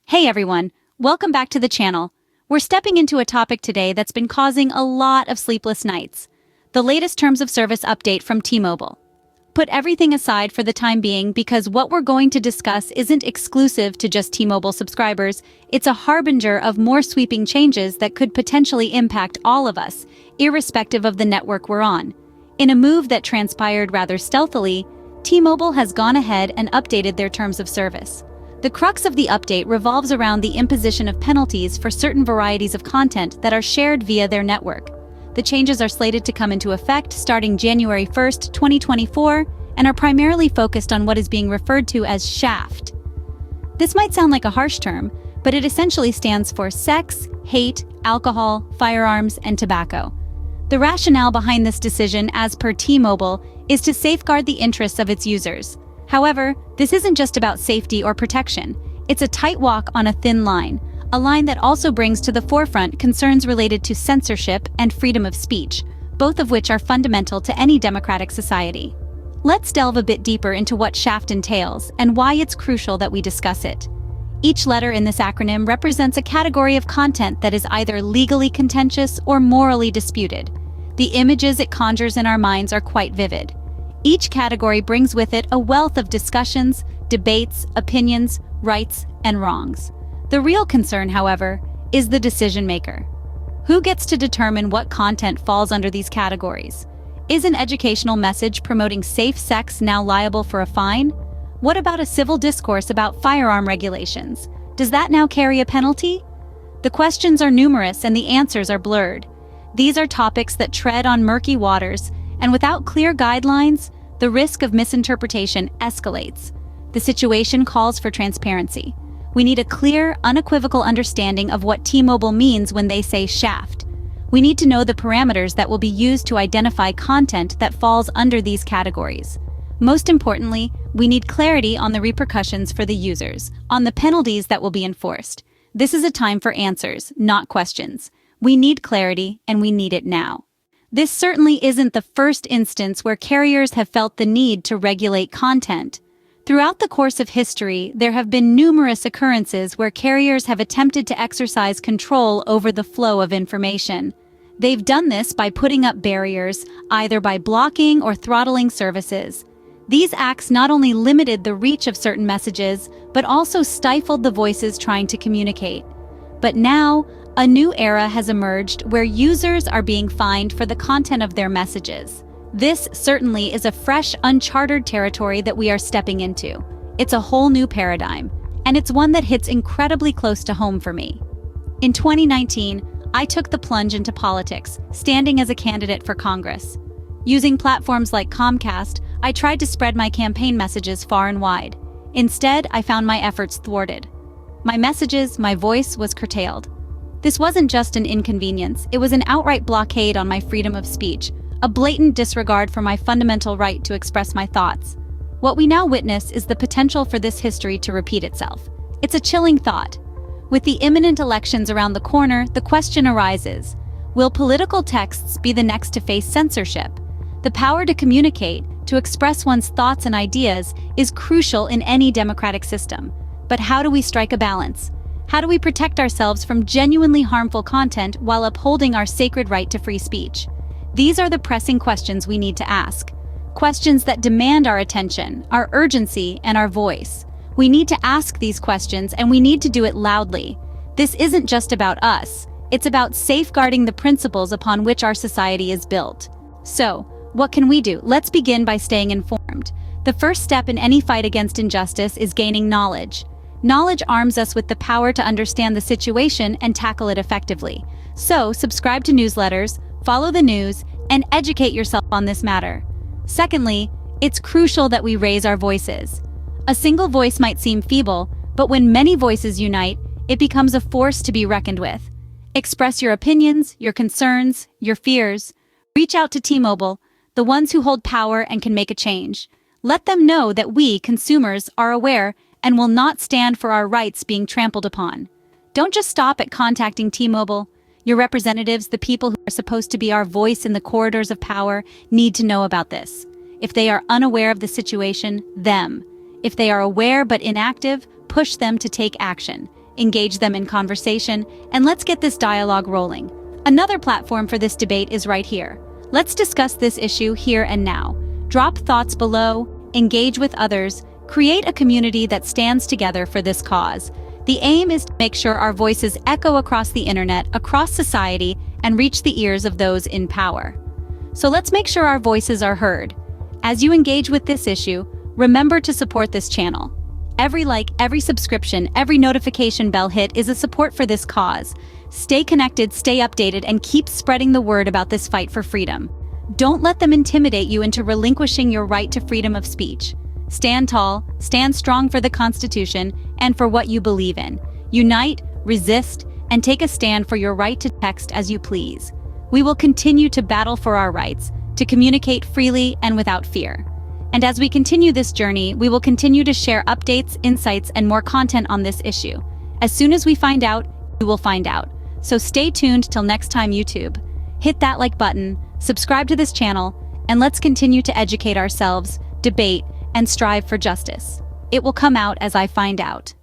Hey everyone, welcome back to the channel. We're stepping into a topic today that's been causing a lot of sleepless nights. The latest terms of service update from T-Mobile. Put everything aside for the time being because what we're going to discuss isn't exclusive to just T-Mobile subscribers, it's a harbinger of more sweeping changes that could potentially impact all of us, irrespective of the network we're on. In a move that transpired rather stealthily, T-Mobile has gone ahead and updated their terms of service. The crux of the update revolves around the imposition of penalties for certain varieties of content that are shared via their network. The changes are slated to come into effect starting January 1st, 2024, and are primarily focused on what is being referred to as shaft. This might sound like a harsh term, but it essentially stands for sex, hate, alcohol, firearms, and tobacco. The rationale behind this decision, as per T-Mobile, is to safeguard the interests of its users. However, this isn't just about safety or protection. It's a tight walk on a thin line, a line that also brings to the forefront concerns related to censorship and freedom of speech, both of which are fundamental to any democratic society. Let's delve a bit deeper into what shaft entails and why it's crucial that we discuss it. Each letter in this acronym represents a category of content that is either legally contentious or morally disputed. The images it conjures in our minds are quite vivid. Each category brings with it a wealth of discussions, debates, opinions, rights, and wrongs. The real concern, however, is the decision maker. Who gets to determine what content falls under these categories? Is an educational message promoting safe sex now liable for a fine? What about a civil discourse about firearm regulations? Does that now carry a penalty? The questions are numerous and the answers are blurred. These are topics that tread on murky waters, and without clear guidelines, the risk of misinterpretation escalates. The situation calls for transparency. We need a clear, unequivocal understanding of what T-Mobile means when they say shaft. We need to know the parameters that will be used to identify content that falls under these categories. Most importantly, we need clarity on the repercussions for the users, on the penalties that will be enforced. This is a time for answers, not questions. We need clarity, and we need it now. This certainly isn't the first instance where carriers have felt the need to regulate content. Throughout the course of history, there have been numerous occurrences where carriers have attempted to exercise control over the flow of information. They've done this by putting up barriers, either by blocking or throttling services. These acts not only limited the reach of certain messages, but also stifled the voices trying to communicate. But now, a new era has emerged where users are being fined for the content of their messages. This certainly is a fresh, uncharted territory that we are stepping into. It's a whole new paradigm, and it's one that hits incredibly close to home for me. In 2019, I took the plunge into politics, standing as a candidate for Congress. Using platforms like Comcast, I tried to spread my campaign messages far and wide. Instead, I found my efforts thwarted. My messages, my voice was curtailed. This wasn't just an inconvenience, it was an outright blockade on my freedom of speech, a blatant disregard for my fundamental right to express my thoughts. What we now witness is the potential for this history to repeat itself. It's a chilling thought. With the imminent elections around the corner, the question arises, will political texts be the next to face censorship? The power to communicate, to express one's thoughts and ideas, is crucial in any democratic system. But how do we strike a balance? How do we protect ourselves from genuinely harmful content while upholding our sacred right to free speech? These are the pressing questions we need to ask. Questions that demand our attention, our urgency, and our voice. We need to ask these questions, and we need to do it loudly. This isn't just about us. It's about safeguarding the principles upon which our society is built. So, what can we do? Let's begin by staying informed. The first step in any fight against injustice is gaining knowledge. Knowledge arms us with the power to understand the situation and tackle it effectively. So, subscribe to newsletters, follow the news, and educate yourself on this matter. Secondly, it's crucial that we raise our voices. A single voice might seem feeble, but when many voices unite, it becomes a force to be reckoned with. Express your opinions, your concerns, your fears. Reach out to T-Mobile, the ones who hold power and can make a change. Let them know that we, consumers, are aware and will not stand for our rights being trampled upon. Don't just stop at contacting T-Mobile. Your representatives, the people who are supposed to be our voice in the corridors of power, need to know about this. If they are unaware of the situation, them. If they are aware but inactive, push them to take action. engage them in conversation, and let's get this dialogue rolling. Another platform for this debate is right here. Let's discuss this issue here and now. Drop thoughts below, engage with others, create a community that stands together for this cause. The aim is to make sure our voices echo across the internet, across society, and reach the ears of those in power. So let's make sure our voices are heard. As you engage with this issue, remember to support this channel. Every like, every subscription, every notification bell hit is a support for this cause. Stay connected, stay updated, and keep spreading the word about this fight for freedom. Don't let them intimidate you into relinquishing your right to freedom of speech. Stand tall, stand strong for the Constitution and for what you believe in. Unite, resist, and take a stand for your right to text as you please. We will continue to battle for our rights, to communicate freely and without fear. And as we continue this journey, we will continue to share updates, insights, and more content on this issue. As soon as we find out, you will find out. So stay tuned till next time, YouTube. Hit that like button, subscribe to this channel, and let's continue to educate ourselves, debate, and strive for justice. It will come out as I find out.